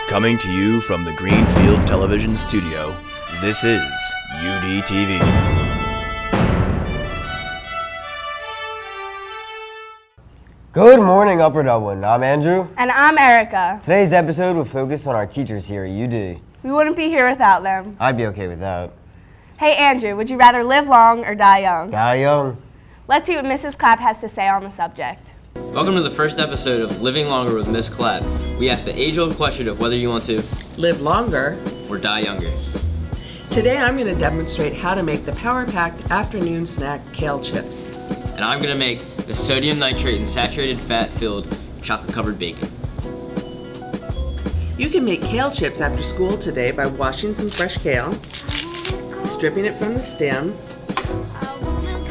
Coming to you from the Greenfield Television Studio, this is Udtv. Good morning, Upper Dublin. I'm Andrew. And I'm Erica. Today's episode will focus on our teachers here at UD. We wouldn't be here without them. I'd be okay with that. Hey Andrew, would you rather live long or die young? Die young. Let's see what Mrs. Clapp has to say on the subject. Welcome to the first episode of Living Longer with Miss Clapp. We ask the age-old question of whether you want to live longer or die younger. Today I'm going to demonstrate how to make the power-packed afternoon snack kale chips. And I'm going to make the sodium nitrate and saturated fat-filled chocolate-covered bacon. You can make kale chips after school today by washing some fresh kale, stripping it from the stem,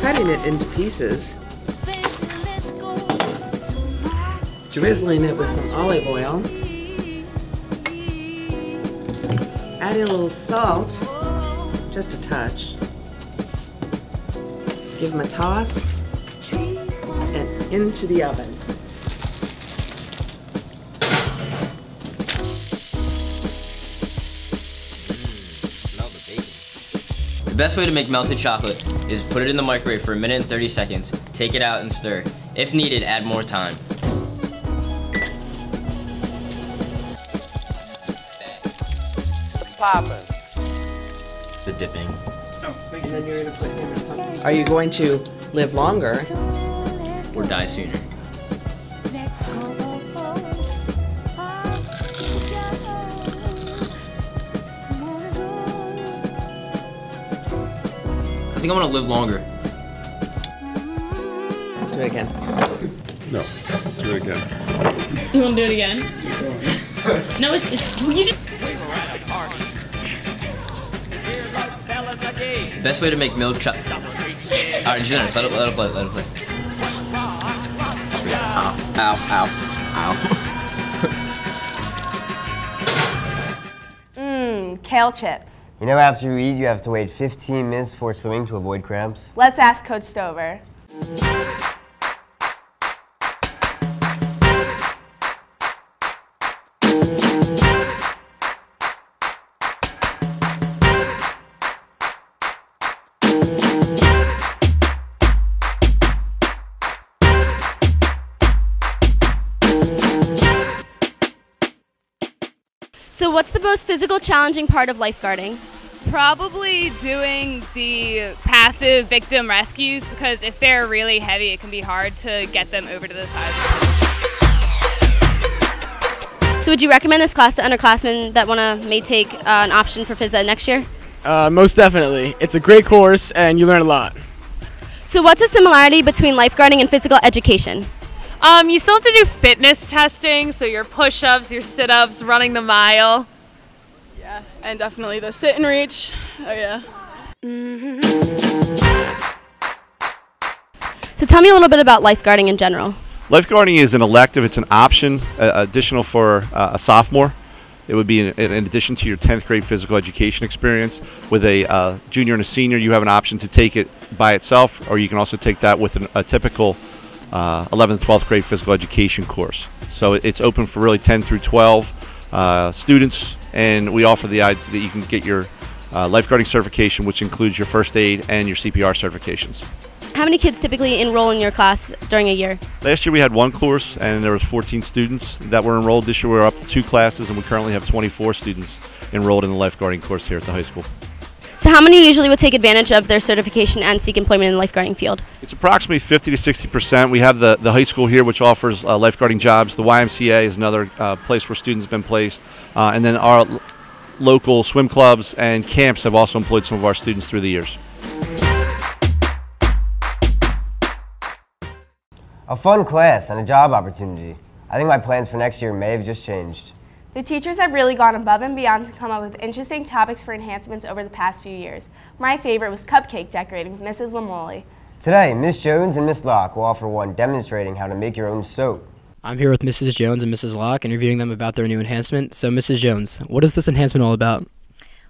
cutting it into pieces, drizzling it with some olive oil, adding a little salt, just a touch, give them a toss, and into the oven. Smell the bacon. The best way to make melted chocolate is put it in the microwave for 1 minute and 30 seconds, take it out and stir. If needed, add more time. Poppin'. The dipping. And then you're going to put in some. Are you going to live longer? Or die sooner. I think I want to live longer. Do it again. No, do it again. You want to do it again? No, it's you just. The best way to make milk chocolate. Alright, just let it play, let it play. Ow, ow. Kale chips. You know, after you eat, you have to wait 15 minutes before swimming to avoid cramps. Let's ask Coach Stover. So what's the most physical challenging part of lifeguarding? Probably doing the passive victim rescues, because if they're really heavy, it can be hard to get them over to the side. So would you recommend this class to underclassmen that may take an option for phys ed next year? Most definitely. It's a great course and you learn a lot. So what's a similarity between lifeguarding and physical education? You still have to do fitness testing, so your push-ups, your sit-ups, running the mile. Yeah, and definitely the sit and reach. Oh yeah. So tell me a little bit about lifeguarding in general. Lifeguarding is an elective. It's an option additional for a sophomore. It would be in addition to your 10th grade physical education experience. With a junior and a senior, you have an option to take it by itself, or you can also take that with a typical 11th, 12th grade physical education course. So it's open for really 10 through 12 students, and we offer the idea that you can get your lifeguarding certification, which includes your first aid and your CPR certifications. How many kids typically enroll in your class during a year? Last year we had one course and there was 14 students that were enrolled. This year we're up to 2 classes and we currently have 24 students enrolled in the lifeguarding course here at the high school. So how many usually would take advantage of their certification and seek employment in the lifeguarding field? It's approximately 50 to 60%. We have the high school here, which offers lifeguarding jobs. The YMCA is another place where students have been placed. And then our local swim clubs and camps have also employed some of our students through the years. A fun class and a job opportunity. I think my plans for next year may have just changed. The teachers have really gone above and beyond to come up with interesting topics for enhancements over the past few years. My favorite was cupcake decorating with Mrs. Lamoli. Today, Miss Jones and Miss Locke will offer one demonstrating how to make your own soap. I'm here with Mrs. Jones and Mrs. Locke, interviewing them about their new enhancement. So, Mrs. Jones, what is this enhancement all about?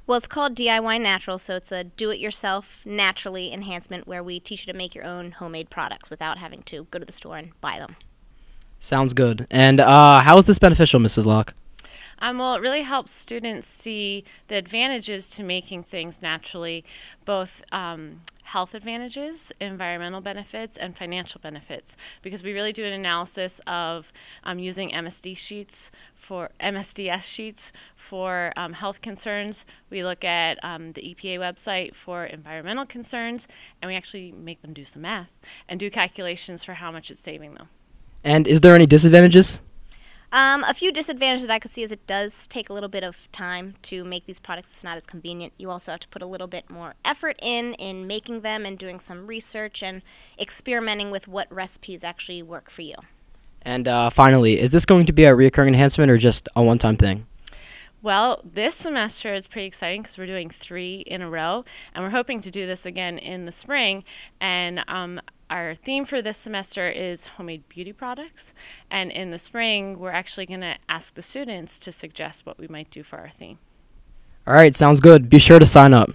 Well, it's called DIY Natural, so it's a do-it-yourself naturally enhancement where we teach you to make your own homemade products without having to go to the store and buy them. Sounds good. And how is this beneficial, Mrs. Locke? Well, it really helps students see the advantages to making things naturally, both health advantages, environmental benefits, and financial benefits, because we really do an analysis of using MSDS sheets for health concerns. We look at the EPA website for environmental concerns, and we actually make them do some math and do calculations for how much it's saving them. And is there any disadvantages? A few disadvantages that I could see is it does take a little bit of time to make these products. It's not as convenient. You also have to put a little bit more effort in making them and doing some research and experimenting with what recipes actually work for you. And finally, is this going to be a recurring enhancement or just a one-time thing? Well, this semester is pretty exciting because we're doing 3 in a row, and we're hoping to do this again in the spring. And our theme for this semester is homemade beauty products, and in the spring we're actually going to ask the students to suggest what we might do for our theme. All right, sounds good. Be sure to sign up.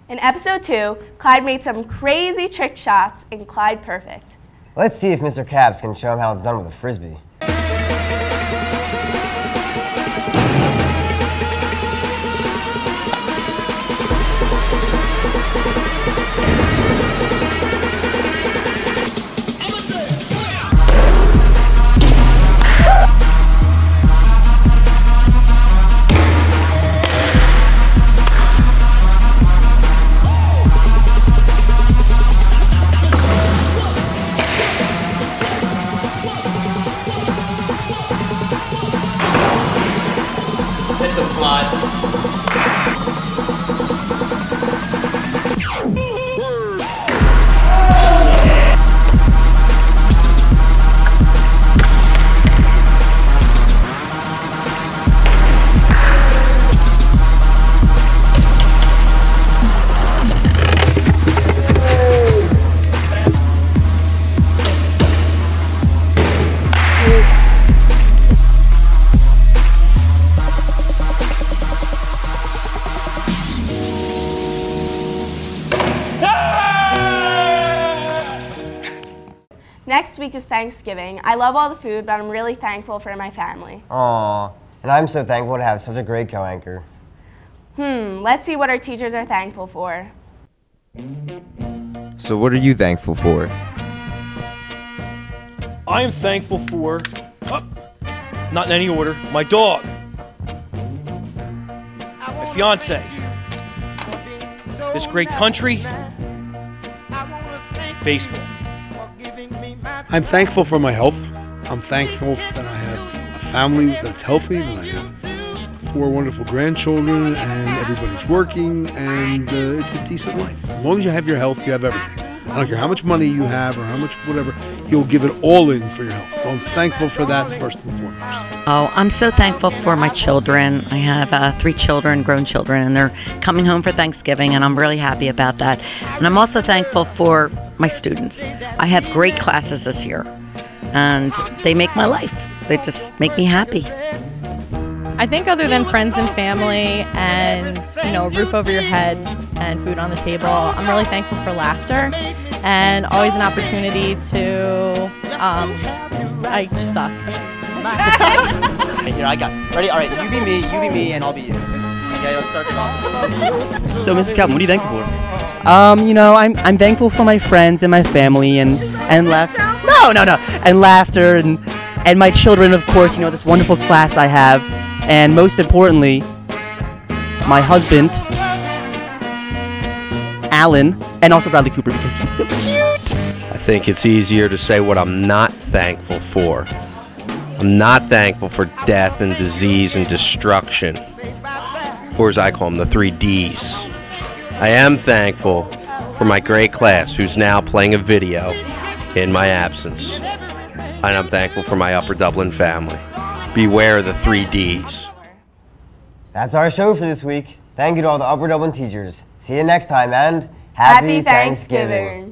In episode 2, Clyde made some crazy trick shots in Clyde Perfect. Let's see if Mr. Caps can show him how it's done with a frisbee. Next week is Thanksgiving. I love all the food, but I'm really thankful for my family. Aww, and I'm so thankful to have such a great co-anchor. Let's see what our teachers are thankful for. So what are you thankful for? I am thankful for, not in any order, my dog, my fiance, this great country, baseball. I'm thankful for my health. I'm thankful that I have a family that's healthy, that I have 4 wonderful grandchildren, and everybody's working, and it's a decent life. As long as you have your health, you have everything. I don't care how much money you have or how much whatever, you'll give it all in for your health. So I'm thankful for that first and foremost. Oh, I'm so thankful for my children. I have 3 children, grown children, and they're coming home for Thanksgiving, and I'm really happy about that. And I'm also thankful for my students. I have great classes this year, and they make my life. They just make me happy. I think other than friends and family and, a roof over your head and food on the table, I'm really thankful for laughter and always an opportunity to, I suck. Here, I got it. Ready? All right, you be me, and I'll be you. Okay, let's start it off. So, Mrs. Calvin, what are you thankful for? I'm thankful for my friends and my family and laughter. And laughter and my children, of course. This wonderful class I have, and most importantly, my husband, Alan, and also Bradley Cooper because he's so cute. I think it's easier to say what I'm not thankful for. I'm not thankful for death and disease and destruction, or as I call them, the 3 Ds. I am thankful for my great class who's now playing a video in my absence. And I'm thankful for my Upper Dublin family. Beware the 3 Ds. That's our show for this week. Thank you to all the Upper Dublin teachers. See you next time, and Happy Thanksgiving.